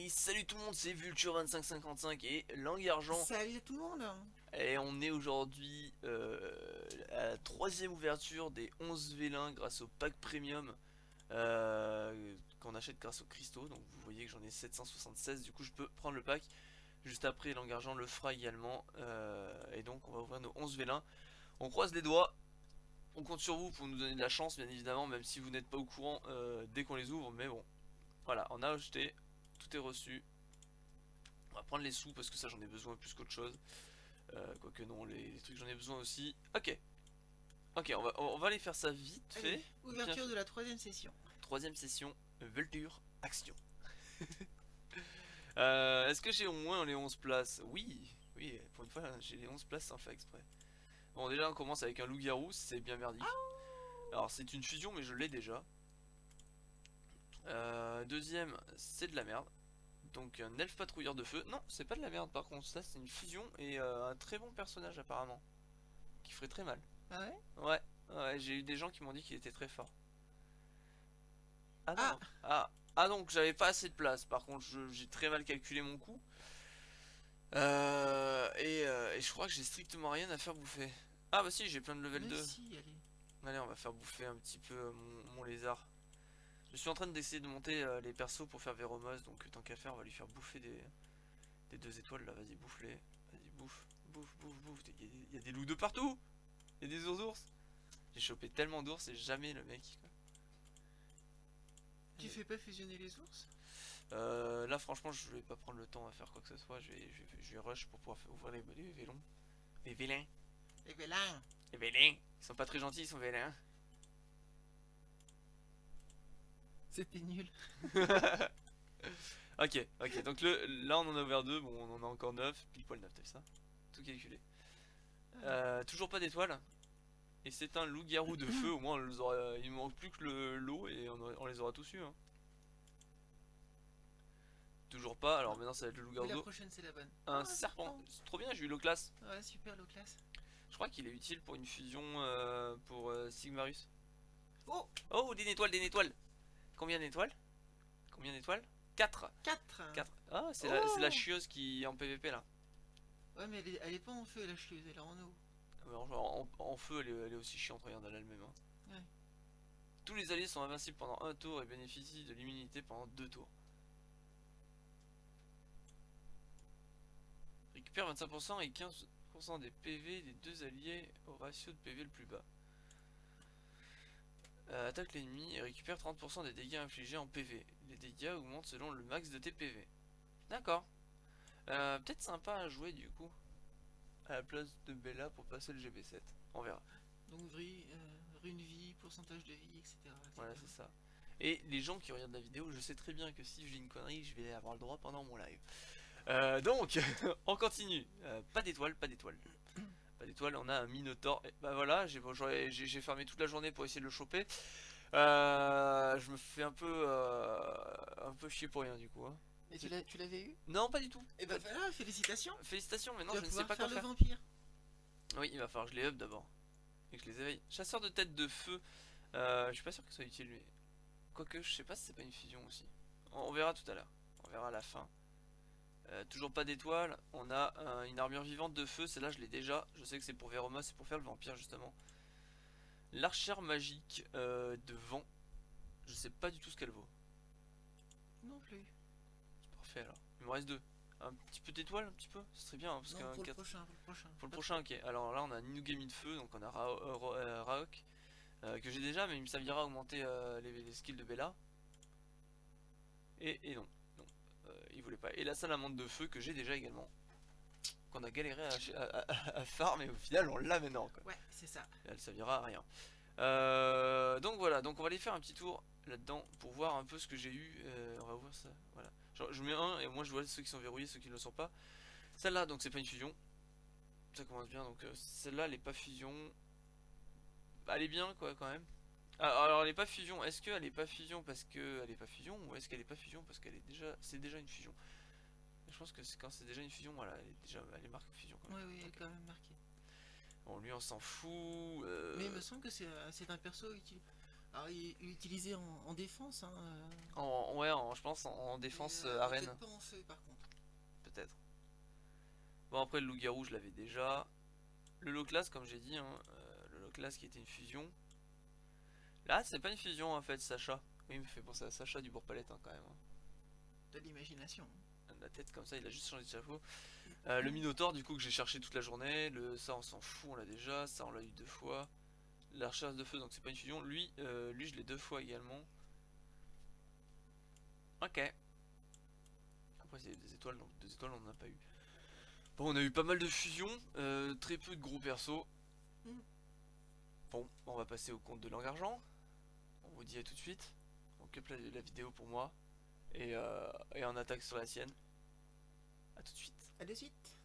Et salut tout le monde, c'est Vulture2555 et Langue Argent. Salut à tout le monde. Et on est aujourd'hui à la troisième ouverture des 11 vélins grâce au pack premium qu'on achète grâce au cristaux. Donc vous voyez que j'en ai 776, du coup je peux prendre le pack. Juste après, Langue Argent le fera également. Et donc on va ouvrir nos 11 vélins. On croise les doigts, on compte sur vous pour nous donner de la chance bien évidemment, même si vous n'êtes pas au courant dès qu'on les ouvre. Mais bon, voilà, on a acheté, tout est reçu. On va prendre les sous parce que ça j'en ai besoin plus qu'autre chose. Quoique non, les trucs j'en ai besoin aussi. Ok, ok, on va aller faire ça vite Allez, fait. Bien ouverture fait. de la troisième session. Troisième session, Vulture, action. Est-ce que j'ai au moins les 11 places? Oui, oui, pour une fois j'ai les 11 places sans faire exprès. Bon déjà on commence avec un loup-garou, c'est bien merdique. Alors c'est une fusion mais je l'ai déjà. Deuxième, c'est de la merde. Donc un elfe patrouilleur de feu. Non, c'est pas de la merde par contre, ça c'est une fusion et un très bon personnage apparemment. Qui ferait très mal. Ah ouais. Ouais, ouais, j'ai eu des gens qui m'ont dit qu'il était très fort. Ah Ah, non, ah donc j'avais pas assez de place. Par contre, j'ai très mal calculé mon coup. Et je crois que j'ai strictement rien à faire bouffer. Ah bah si, j'ai plein de level mais 2. si, allez. Allez, on va faire bouffer un petit peu mon lézard. Je suis en train d'essayer de monter les persos pour faire Véromos, donc tant qu'à faire, on va lui faire bouffer des 2 étoiles là. Vas-y, bouffe-les. Vas-y, bouffe, bouffe, bouffe, bouffe. Il y a des loups de partout. Il y a des ours. J'ai chopé tellement d'ours et jamais le mec, quoi. Tu fais pas fusionner les ours? Là franchement je vais pas prendre le temps à faire quoi que ce soit, je vais rush pour pouvoir ouvrir les vélons. Les vélins. Eh ben là. Les vélins. Ils sont pas très gentils, ils sont vélins. C'était nul. Ok, ok, donc là on en a ouvert 2, bon on en a encore 9, pile poil 9, t'as vu ça? Tout calculé. Toujours pas d'étoiles. Et c'est un loup-garou de feu, au moins on les aura, il me manque plus que l'eau et on les aura tous eu. Hein. Toujours pas, alors Non. maintenant ça va être le Oui, loup-garou la d'eau. prochaine c'est la bonne. Oh, Un un serpent, serpent. c'est trop bien, j'ai eu l'eau classe. Ouais, super, low class. Je crois qu'il est utile pour une fusion pour Sigmarus. Oh, Oh, des étoiles, des étoiles. Combien d'étoiles? Combien d'étoiles? 4. 4. 4. Ah, c'est la Oh. chieuse qui est en PVP là. Ouais, mais elle est pas en feu, la chieuse, elle est en eau. En feu, elle est aussi chiante, regarde, elle a le même. Hein. Ouais. Tous les alliés sont invincibles pendant un tour et bénéficient de l'immunité pendant 2 tours. Récupère 25% et 15% des PV des 2 alliés au ratio de PV le plus bas. Attaque l'ennemi et récupère 30% des dégâts infligés en PV. Les dégâts augmentent selon le max de tes PV. D'accord. Peut-être sympa à jouer du coup. À la place de Bella pour passer le GB7. On verra. Donc, rune vie, pourcentage de vie, etc. Voilà, etc. c'est ça. Et les gens qui regardent la vidéo, je sais très bien que si je dis une connerie, je vais avoir le droit pendant mon live. Donc, on continue. Pas d'étoiles, pas d'étoiles. Pas d'étoiles, on a un Minotaur. Et bah voilà, j'ai fermé toute la journée pour essayer de le choper. Je me fais un peu chier pour rien du coup. Hein. Et tu l'avais eu? Non, pas du tout. Et bah voilà, félicitations. Félicitations, mais non, Tu vas je ne sais pouvoir pas quoi faire le faire. vampire. Oui, il va falloir que je les up d'abord. Et que je les éveille. Chasseur de tête de feu. Je suis pas sûr que ce soit utile, mais. Quoique, je sais pas si c'est pas une fusion aussi. On verra tout à l'heure. On verra à la fin. Toujours pas d'étoiles. On a une armure vivante de feu. Celle-là, je l'ai déjà. Je sais que c'est pour Véroma, c'est pour faire le vampire justement. L'archère magique de vent. Je sais pas du tout ce qu'elle vaut. Non plus. C'est parfait alors. Il me reste 2. Un petit peu d'étoiles, un petit peu. Ce serait bien. Hein, parce Non, qu'un pour le 4. prochain, pour le prochain. Pour le Pas prochain, trop. ok. Alors là, on a Ninugami de feu. Donc on a Raok. Que j'ai déjà, mais il me servira à augmenter les skills de Bella. Et non. Non. Il voulait pas. Et la salamandre de feu que j'ai déjà également. Qu'on a galéré à farm, mais au final, on l'a maintenant. Quoi. Ouais, c'est ça. Elle servira à rien. Donc voilà, donc on va aller faire un petit tour là-dedans pour voir un peu ce que j'ai eu. On va voir ça, voilà. Genre, je mets un et moi je vois ceux qui sont verrouillés, ceux qui ne le sont pas. Celle-là, donc c'est pas une fusion. Ça commence bien, donc celle-là, elle est pas fusion. Bah, elle est bien quoi quand même. Ah, alors elle est pas fusion, est-ce qu'elle est pas fusion parce qu'elle est pas fusion ou est-ce qu'elle est pas fusion parce qu'elle est déjà. C'est déjà une fusion. Je pense que c'est quand c'est déjà une fusion, voilà, elle est marquée fusion quand même. Oui, oui, elle est Ok. quand même marquée. Bon, lui on s'en fout. Mais il me semble que c'est un perso Alors, il est utilisé en défense, hein, Ouais, je pense en mais défense arène, peut-être pas en feu par contre. peut-être. Bon, après, le loup-garou, je l'avais déjà. Le Loclas, comme j'ai dit, hein, le Loclas qui était une fusion. Là, c'est pas une fusion en fait, Sacha. Oui, il me fait penser à Sacha du Bourg-Palette quand même, hein. T'as de l'imagination. La tête comme ça, il a juste changé de chapeau. Le Minotaur, du coup, que j'ai cherché toute la journée. Ça, on s'en fout, on l'a déjà. Ça, on l'a eu 2 fois. La recherche de feu, donc c'est pas une fusion. Lui je l'ai 2 fois également. Ok. Après, c'est des étoiles, donc 2 étoiles, on en a pas eu. Bon, on a eu pas mal de fusions, très peu de gros persos. Mm. Bon, on va passer au compte de Langargent. On vous dit à tout de suite. On coupe la vidéo pour moi. Et on attaque sur la sienne. A tout de suite. À de suite.